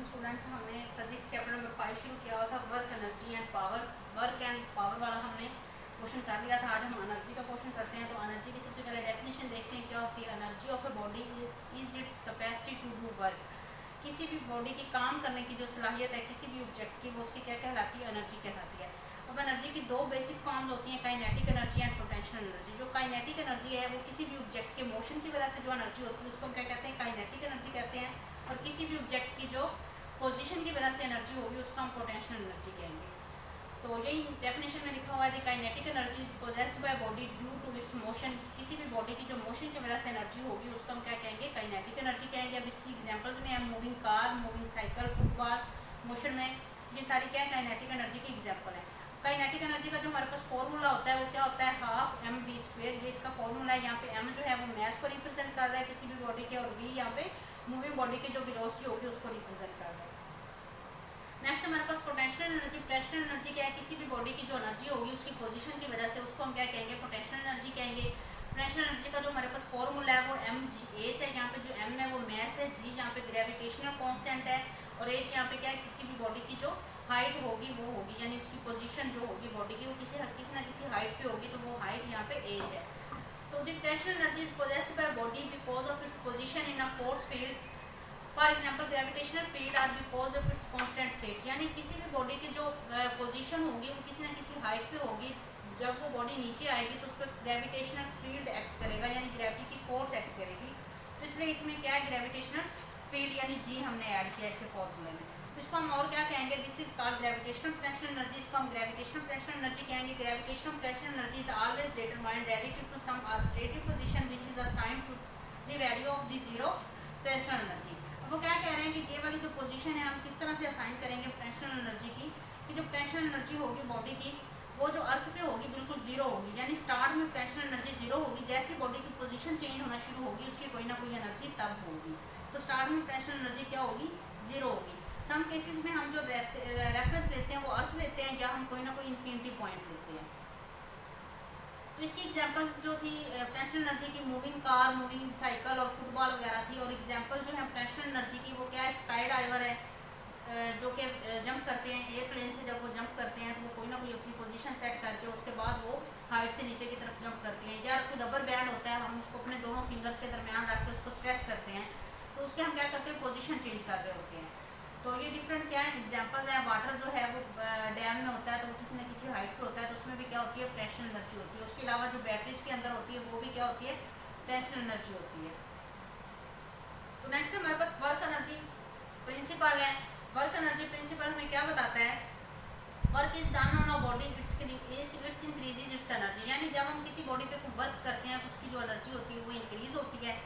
Students हमने physics chapter number 5 शुरू किया हुआ था work energy and power. Work and power वाला हमने क्वेश्चन कर लिया था। आज हम एनर्जी का क्वेश्चन करते हैं। तो एनर्जी की सबसे पहले डेफिनेशन देखते हैं क्या होती है। Energy of a body is its capacity to do work. किसी भी बॉडी की काम करने की जो सलाहियत है किसी भी ऑब्जेक्ट की, वो उसकी क्या कहलाती है, एनर्जी कहलाती है। अब एनर्जी की दो बेसिक फॉर्म्स होती हैं, kinetic energy and potential energy. जो काइनेटिक एनर्जी है वो किसी भी ऑब्जेक्ट के मोशन की वजह से जो एनर्जी होती है उसको हम क्या कहते हैं, काइनेटिक एनर्जी कहते हैं। और किसी भी ऑब्जेक्ट की जो पोजीशन की वजह से एनर्जी होगी उसको हम पोटेंशियल एनर्जी कहेंगे। तो यही डेफिनेशन में लिखा हुआ है, kinetic energy is possessed by body due to its motion. किसी भी बॉडी की जो मोशन की वजह से एनर्जी होगी उसको हम क्या कहेंगे, काइनेटिक एनर्जी कहेंगे। अब इसकी एग्जांपल्स में हम moving car, moving cycle, football, motion में ये सारी क्या है, काइनेटिक एनर्जी की एग्जांपल है। काइनेटिक एनर्जी का जो हमारे पास फॉर्मूला होता है वो क्या होता है, हाफ एम वी स्क्वायर। ये इसका फॉर्मूला है। यहाँ पे एम जो है वो मास को रिप्रेजेंट कर रहा है किसी भी बॉडी के, और वी यहाँ पे मूविंग बॉडी की जो वेलोसिटी होगी उसको रिप्रेजेंट कर रहा है। नेक्स्ट हमारे पास पोटेंशियल एनर्जी। पोटेंशियल एनर्जी क्या है, किसी भी बॉडी की जो एनर्जी होगी उसकी पोजीशन की वजह से उसको हम क्या कहेंगे, पोटेंशियल एनर्जी कहेंगे। पोटेंशियल एनर्जी का जो हमारे पास फॉर्मूला है वो एम जी एच है। यहाँ पे जो एम है वो मास है, जी यहाँ पे ग्रेविटेशनल कांस्टेंट है, और एच यहाँ पे क्या है, किसी भी बॉडी की जो हाइट होगी वो होगी, यानी उसकी पोजीशन जो होगी बॉडी की वो किसी ना किसी हाइट पे होगी, तो वो हाइट यहाँ पे एज है। तो the potential energy is possessed by body because of its position in a force field. For example gravitational field or because of its constant state. यानी किसी भी बॉडी की जो पोजीशन होगी वो किसी ना किसी हाइट पे होगी। जब वो बॉडी नीचे आएगी तो उस पर ग्रेविटेशनल फील्ड एक्ट करेगा, यानी ग्रेविटी की फोर्स एक्ट करेगी। तो इसलिए इसमें क्या है, ग्रेविटेशनल फील्ड यानी जी हमने ऐड किया इसके फॉर्मूले में। तो इसको हम और क्या कहेंगे, this is called gravitational potential energy. इसको हम ग्रेविटेशनल पोटेंशियल एनर्जी कहेंगे। Gravitational potential energy is always determined relative to some arbitrary position which is assigned to the value of the zero potential energy. अब वो क्या कह रहे हैं कि ये वाली जो पोजीशन है हम किस तरह से असाइन करेंगे पोटेंशियल एनर्जी की, कि जो पोटेंशियल एनर्जी होगी बॉडी की वो जो अर्थ पे होगी बिल्कुल जीरो होगी। यानी स्टार्ट में पोटेंशियल एनर्जी जीरो होगी, जैसे बॉडी की पोजीशन चेंज होना शुरू होगी उसकी कोई ना कोई एनर्जी तब होगी। तो स्टार्ट में पोटेंशियल एनर्जी क्या होगी, जीरो होगी। सम केसेस में हम जो रेफरेंस लेते हैं वो अर्थ लेते हैं, या हम कोई ना कोई इन्फिनिटी पॉइंट लेते हैं। तो इसकी एग्जांपल्स जो थी पोटेंशियल एनर्जी की, मूविंग कार, मूविंग साइकिल और फुटबॉल वगैरह थी। और एग्जांपल जो है पोटेंशियल एनर्जी की वो क्या है, स्काई डाइवर है, जो कि जंप करते हैं एयरप्लेन से। जब वो जंप करते हैं तो वो कोई ना कोई अपनी पोजीशन सेट करके उसके बाद वो हाइट से नीचे की तरफ जंप करते हैं। या कोई रबर बैंड होता है, हम उसको अपने दोनों फिंगर्स के दरमियान रख के उसको स्ट्रेच करते हैं, तो उसके हम क्या करते हैं, पोजीशन चेंज कर रहे होते हैं। तो ये डिफरेंट क्या है एग्जांपल्स हैं। वाटर जो है वो डैम में होता है तो वो किसी न किसी हाइट पे होता है, तो उसमें भी क्या होती है, पोटेंशियल एनर्जी होती है। उसके अलावा जो बैटरीज के अंदर होती है वो भी क्या होती है, पोटेंशियल एनर्जी होती है। तो नेक्स्ट हमारे पास वर्क एनर्जी प्रिंसिपल है। वर्क एनर्जी प्रिंसिपल हमें क्या बताता है, work is done on a body it's increases it's energy. यानी जब हम किसी बॉडी पे कोई वर्क करते हैं तो उसकी जो एनर्जी होती है वो इंक्रीज होती है।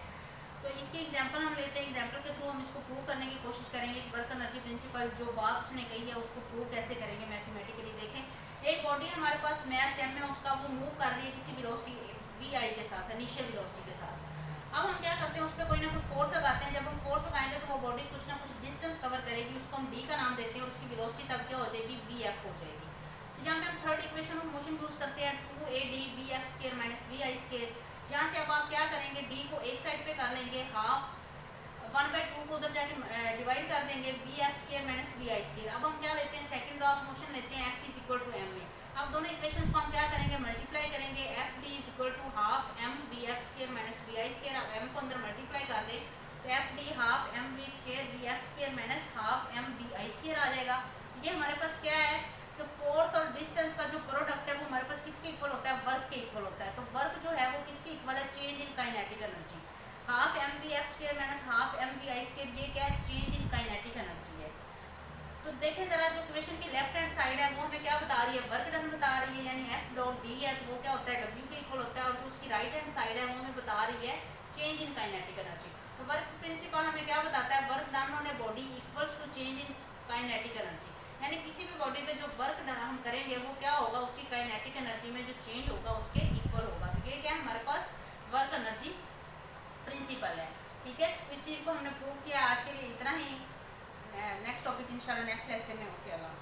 तो इसकी एग्जांपल हम लेते हैं। एग्जांपल के थ्रू हम इसको प्रूव करने की कोशिश करेंगे कि वर्क एनर्जी प्रिंसिपल जो बात उसने कही है उसको प्रूव कैसे करेंगे मैथमेटिकली। देखें एक बॉडी हमारे पास मास m है, उसका वो मूव कर रही है किसी वेलोसिटी vi के साथ, इनिशियल वेलोसिटी के साथ। अब हम क्या करते हैं, उस पर कोई ना कोई फोर्स लगाते हैं। जब हम फोर्स लगाएंगे तो वो बॉडी कुछ ना कुछ डिस्टेंस कवर करेगी, उसको हम d का नाम देते हैं, और उसकी वेलोसिटी तब क्या हो जाएगी, vf हो जाएगी। तो यहाँ पे हम third equation of motion use करते हैं, 2ad vf square minus vi square. यहाँ से अब आप क्या करेंगे, d को एक साइड पे कर लेंगे, हाफ 1/2 को उधर जाके डिवाइड कर देंगे, vf square minus vi square. अब हम क्या लेते हैं, सेकंड लॉ ऑफ मोशन लेते हैं, f is equal to m में। अब दोनों इक्वेशंस को हम क्या करेंगे, मल्टीप्लाई करेंगे, fd is equal to half m vf square minus vi square. अब m को अंदर मल्टीप्लाई कर दें तो fd half m v square vf square minus half m vi square आ जाएगा। ये हमारे पास क्या है, तो फोर्स और डिस्टेंस का जो प्रोडक्ट है वो हमारे पास किसके इक्वल होता है, वर्क के इक्वल होता है। तो वर्क जो है वो किसके इक्वल है, change in kinetic energy. Half M V F square minus half M V I square, ये क्या है, चेंज इन काइनेटिक एनर्जी है। तो देखें जरा, जो इक्वेशन की लेफ्ट हैंड साइड है वो हमें क्या बता रही है, वर्क डन बता रही है, यानी एफ डॉट डी है तो वो क्या होता है, डब्ल्यू के इक्वल होता है। और जो उसकी राइट हैंड साइड है वो हमें बता रही है चेंज इन काइनेटिक एनर्जी। तो वर्क प्रिंसिपल हमें क्या बताता है, work done on a body equals to change in kinetic energy. यानी किसी भी बॉडी पे जो वर्क हम करेंगे वो क्या होगा, उसकी काइनेटिक एनर्जी में जो चेंज होगा उसके इक्वल होगा। तो ये क्या है, हमारे पास वर्क एनर्जी प्रिंसिपल है। ठीक है, इस चीज़ को हमने प्रूव किया। आज के लिए इतना ही। नेक्स्ट टॉपिक इंशाल्लाह नेक्स्ट लेक्चर में। ओके, अल्लाह।